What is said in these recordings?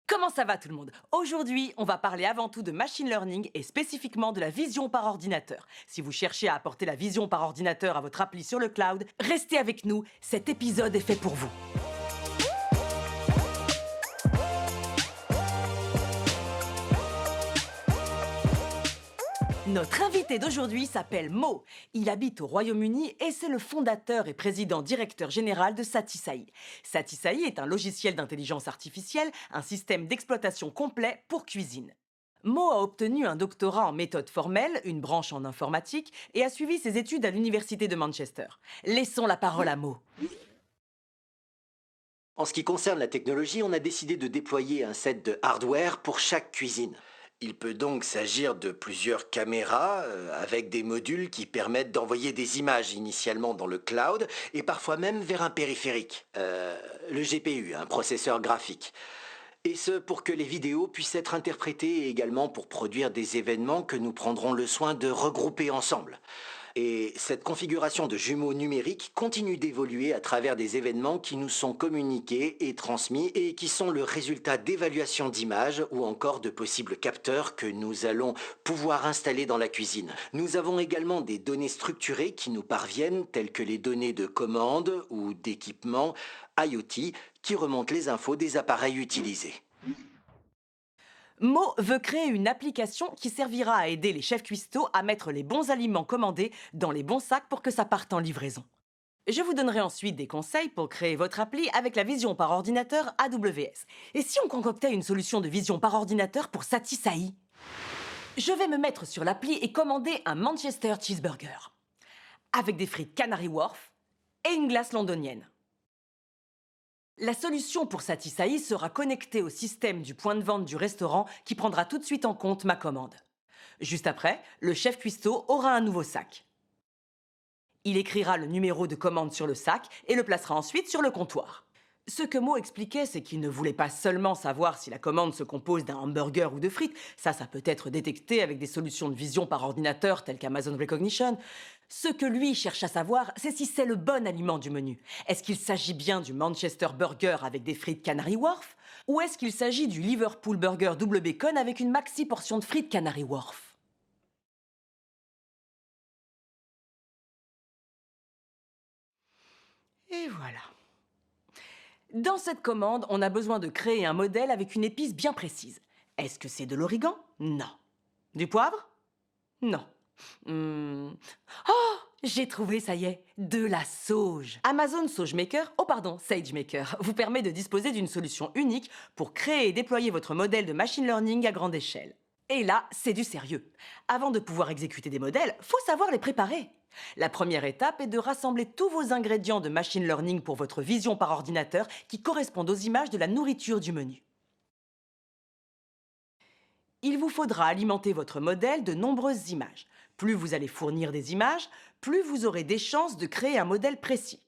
Comment ça va tout le monde? Aujourd'hui, on va parler avant tout de machine learning et spécifiquement de la vision par ordinateur. Si vous cherchez à apporter la vision par ordinateur à votre appli sur le cloud, restez avec nous, cet épisode est fait pour vous. Notre invité d'aujourd'hui s'appelle Mo. Il habite au Royaume-Uni et c'est le fondateur et président directeur général de Satisai. Satisai est un logiciel d'intelligence artificielle, un système d'exploitation complet pour cuisine. Mo a obtenu un doctorat en méthode formelle, une branche en informatique, et a suivi ses études à l'université de Manchester. Laissons la parole à Mo. En ce qui concerne la technologie, on a décidé de déployer un set de hardware pour chaque cuisine. Il peut donc s'agir de plusieurs caméras avec des modules qui permettent d'envoyer des images initialement dans le cloud et parfois même vers un périphérique, le GPU, un processeur graphique. Et ce pour que les vidéos puissent être interprétées et également pour produire des événements que nous prendrons le soin de regrouper ensemble. Et cette configuration de jumeaux numériques continue d'évoluer à travers des événements qui nous sont communiqués et transmis et qui sont le résultat d'évaluations d'images ou encore de possibles capteurs que nous allons pouvoir installer dans la cuisine. Nous avons également des données structurées qui nous parviennent, telles que les données de commande ou d'équipement IoT qui remontent les infos des appareils utilisés. Mo veut créer une application qui servira à aider les chefs cuistots à mettre les bons aliments commandés dans les bons sacs pour que ça parte en livraison. Je vous donnerai ensuite des conseils pour créer votre appli avec la vision par ordinateur AWS. Et si on concoctait une solution de vision par ordinateur pour Satisai? Je vais me mettre sur l'appli et commander un Manchester Cheeseburger avec des frites Canary Wharf et une glace londonienne. La solution pour Satisai sera connectée au système du point de vente du restaurant qui prendra tout de suite en compte ma commande. Juste après, le chef cuistot aura un nouveau sac. Il écrira le numéro de commande sur le sac et le placera ensuite sur le comptoir. Ce que Mo expliquait, c'est qu'il ne voulait pas seulement savoir si la commande se compose d'un hamburger ou de frites, ça peut être détecté avec des solutions de vision par ordinateur telles qu'Amazon Recognition. Ce que lui cherche à savoir, c'est si c'est le bon aliment du menu. Est-ce qu'il s'agit bien du Manchester Burger avec des frites Canary Wharf? Ou est-ce qu'il s'agit du Liverpool Burger double bacon avec une maxi portion de frites Canary Wharf? Et voilà. Dans cette commande, on a besoin de créer un modèle avec une épice bien précise. Est-ce que c'est de l'origan? Non. Du poivre? Non. Oh, j'ai trouvé, ça y est, de la sauge. Amazon SageMaker, oh pardon, SageMaker, vous permet de disposer d'une solution unique pour créer et déployer votre modèle de machine learning à grande échelle. Et là, c'est du sérieux. Avant de pouvoir exécuter des modèles, faut savoir les préparer. La première étape est de rassembler tous vos ingrédients de machine learning pour votre vision par ordinateur qui correspondent aux images de la nourriture du menu. Il vous faudra alimenter votre modèle de nombreuses images. Plus vous allez fournir des images, plus vous aurez des chances de créer un modèle précis.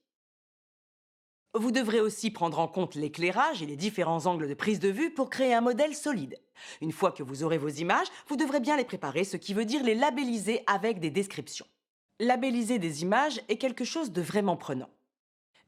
Vous devrez aussi prendre en compte l'éclairage et les différents angles de prise de vue pour créer un modèle solide. Une fois que vous aurez vos images, vous devrez bien les préparer, ce qui veut dire les labelliser avec des descriptions. Labelliser des images est quelque chose de vraiment prenant.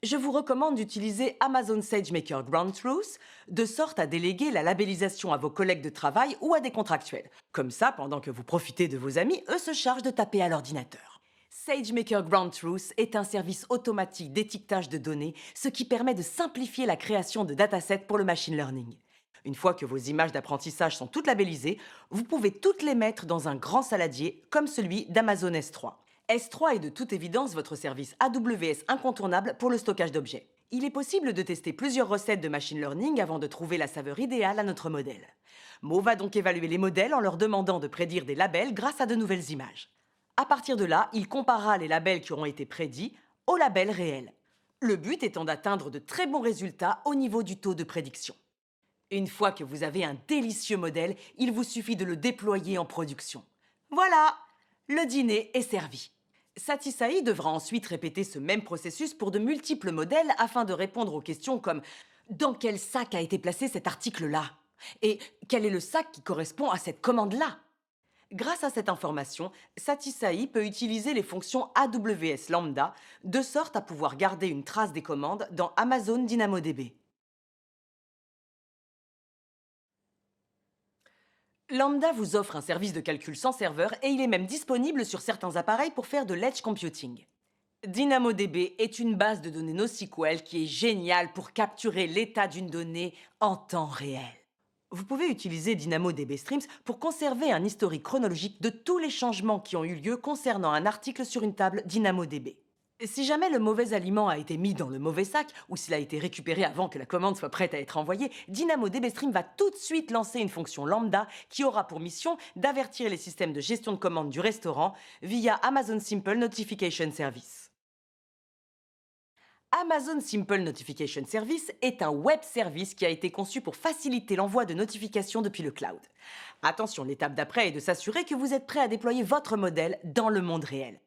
Je vous recommande d'utiliser Amazon SageMaker Ground Truth de sorte à déléguer la labellisation à vos collègues de travail ou à des contractuels. Comme ça, pendant que vous profitez de vos amis, eux se chargent de taper à l'ordinateur. SageMaker Ground Truth est un service automatique d'étiquetage de données, ce qui permet de simplifier la création de datasets pour le machine learning. Une fois que vos images d'apprentissage sont toutes labellisées, vous pouvez toutes les mettre dans un grand saladier comme celui d'Amazon S3. S3 est de toute évidence votre service AWS incontournable pour le stockage d'objets. Il est possible de tester plusieurs recettes de machine learning avant de trouver la saveur idéale à notre modèle. Mo va donc évaluer les modèles en leur demandant de prédire des labels grâce à de nouvelles images. À partir de là, il comparera les labels qui auront été prédits aux labels réels. Le but étant d'atteindre de très bons résultats au niveau du taux de prédiction. Une fois que vous avez un délicieux modèle, il vous suffit de le déployer en production. Voilà, le dîner est servi. Satisai devra ensuite répéter ce même processus pour de multiples modèles afin de répondre aux questions comme dans quel sac a été placé cet article-là? Et quel est le sac qui correspond à cette commande-là? Grâce à cette information, Satisai peut utiliser les fonctions AWS Lambda de sorte à pouvoir garder une trace des commandes dans Amazon DynamoDB. Lambda vous offre un service de calcul sans serveur et il est même disponible sur certains appareils pour faire de l'edge computing. DynamoDB est une base de données NoSQL qui est géniale pour capturer l'état d'une donnée en temps réel. Vous pouvez utiliser DynamoDB Streams pour conserver un historique chronologique de tous les changements qui ont eu lieu concernant un article sur une table DynamoDB. Si jamais le mauvais aliment a été mis dans le mauvais sac ou s'il a été récupéré avant que la commande soit prête à être envoyée, DynamoDB Stream va tout de suite lancer une fonction lambda qui aura pour mission d'avertir les systèmes de gestion de commandes du restaurant via Amazon Simple Notification Service. Amazon Simple Notification Service est un web service qui a été conçu pour faciliter l'envoi de notifications depuis le cloud. Attention, l'étape d'après est de s'assurer que vous êtes prêt à déployer votre modèle dans le monde réel.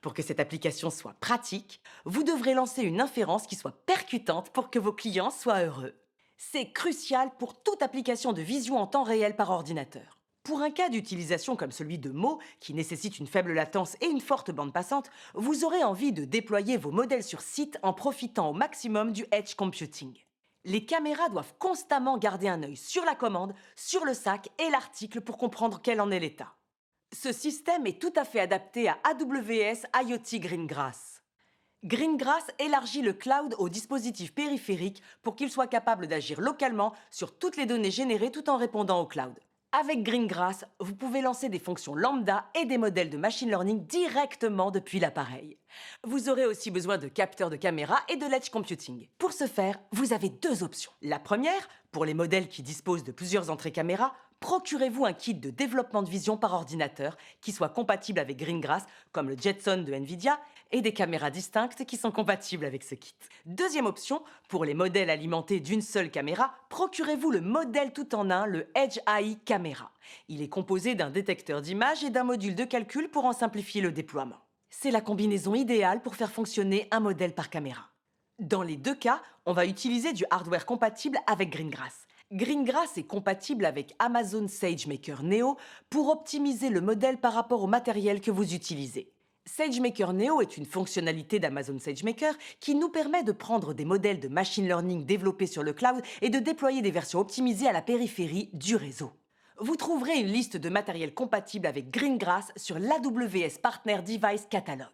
Pour que cette application soit pratique, vous devrez lancer une inférence qui soit percutante pour que vos clients soient heureux. C'est crucial pour toute application de vision en temps réel par ordinateur. Pour un cas d'utilisation comme celui de mots, qui nécessite une faible latence et une forte bande passante, vous aurez envie de déployer vos modèles sur site en profitant au maximum du edge computing. Les caméras doivent constamment garder un œil sur la commande, sur le sac et l'article pour comprendre quel en est l'état. Ce système est tout à fait adapté à AWS IoT Greengrass. Greengrass élargit le cloud aux dispositifs périphériques pour qu'ils soient capables d'agir localement sur toutes les données générées tout en répondant au cloud. Avec Greengrass, vous pouvez lancer des fonctions lambda et des modèles de machine learning directement depuis l'appareil. Vous aurez aussi besoin de capteurs de caméra et de l'edge computing. Pour ce faire, vous avez deux options. La première, pour les modèles qui disposent de plusieurs entrées caméra, procurez-vous un kit de développement de vision par ordinateur qui soit compatible avec Greengrass, comme le Jetson de NVIDIA, et des caméras distinctes qui sont compatibles avec ce kit. Deuxième option, pour les modèles alimentés d'une seule caméra, procurez-vous le modèle tout en un, le Edge AI Camera. Il est composé d'un détecteur d'images et d'un module de calcul pour en simplifier le déploiement. C'est la combinaison idéale pour faire fonctionner un modèle par caméra. Dans les deux cas, on va utiliser du hardware compatible avec Greengrass. Greengrass est compatible avec Amazon SageMaker Neo pour optimiser le modèle par rapport au matériel que vous utilisez. SageMaker Neo est une fonctionnalité d'Amazon SageMaker qui nous permet de prendre des modèles de machine learning développés sur le cloud et de déployer des versions optimisées à la périphérie du réseau. Vous trouverez une liste de matériel compatible avec Greengrass sur l'AWS Partner Device Catalog.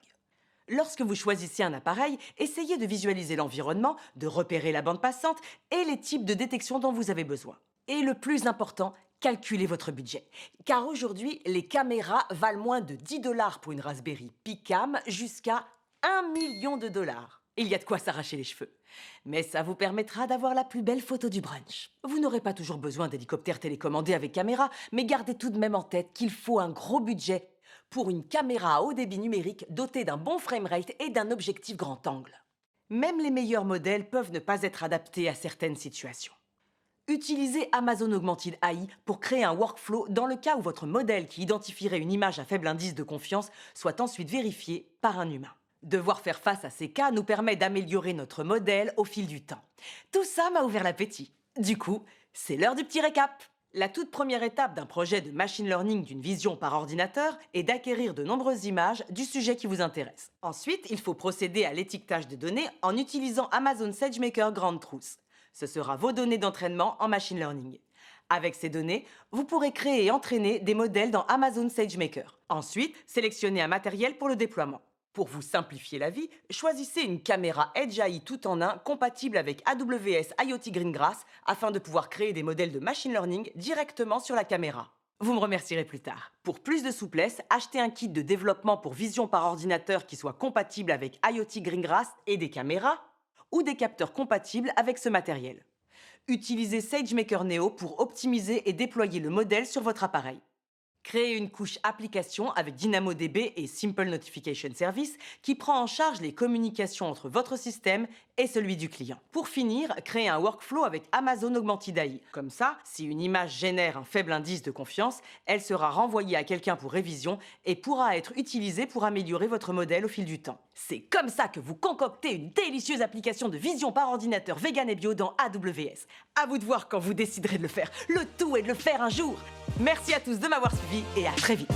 Lorsque vous choisissez un appareil, essayez de visualiser l'environnement, de repérer la bande passante et les types de détection dont vous avez besoin. Et le plus important, calculez votre budget. Car aujourd'hui, les caméras valent moins de 10 $ pour une Raspberry Pi Cam jusqu'à 1 million de dollars. Il y a de quoi s'arracher les cheveux. Mais ça vous permettra d'avoir la plus belle photo du brunch. Vous n'aurez pas toujours besoin d'hélicoptères télécommandés avec caméra, mais gardez tout de même en tête qu'il faut un gros budget pour une caméra à haut débit numérique dotée d'un bon framerate et d'un objectif grand angle. Même les meilleurs modèles peuvent ne pas être adaptés à certaines situations. Utilisez Amazon Augmented AI pour créer un workflow dans le cas où votre modèle qui identifierait une image à faible indice de confiance soit ensuite vérifié par un humain. Devoir faire face à ces cas nous permet d'améliorer notre modèle au fil du temps. Tout ça m'a ouvert l'appétit. Du coup, c'est l'heure du petit récap. La toute première étape d'un projet de machine learning d'une vision par ordinateur est d'acquérir de nombreuses images du sujet qui vous intéresse. Ensuite, il faut procéder à l'étiquetage de données en utilisant Amazon SageMaker Grand Truth. Ce sera vos données d'entraînement en machine learning. Avec ces données, vous pourrez créer et entraîner des modèles dans Amazon SageMaker. Ensuite, sélectionnez un matériel pour le déploiement. Pour vous simplifier la vie, choisissez une caméra Edge AI tout en un compatible avec AWS IoT Greengrass afin de pouvoir créer des modèles de machine learning directement sur la caméra. Vous me remercierez plus tard. Pour plus de souplesse, achetez un kit de développement pour vision par ordinateur qui soit compatible avec IoT Greengrass et des caméras ou des capteurs compatibles avec ce matériel. Utilisez SageMaker Neo pour optimiser et déployer le modèle sur votre appareil. Créez une couche application avec DynamoDB et Simple Notification Service qui prend en charge les communications entre votre système et celui du client. Pour finir, créez un workflow avec Amazon Augmented AI. Comme ça, si une image génère un faible indice de confiance, elle sera renvoyée à quelqu'un pour révision et pourra être utilisée pour améliorer votre modèle au fil du temps. C'est comme ça que vous concoctez une délicieuse application de vision par ordinateur vegan et bio dans AWS. À vous de voir quand vous déciderez de le faire. Le tout est de le faire un jour. Merci à tous de m'avoir suivi et à très vite.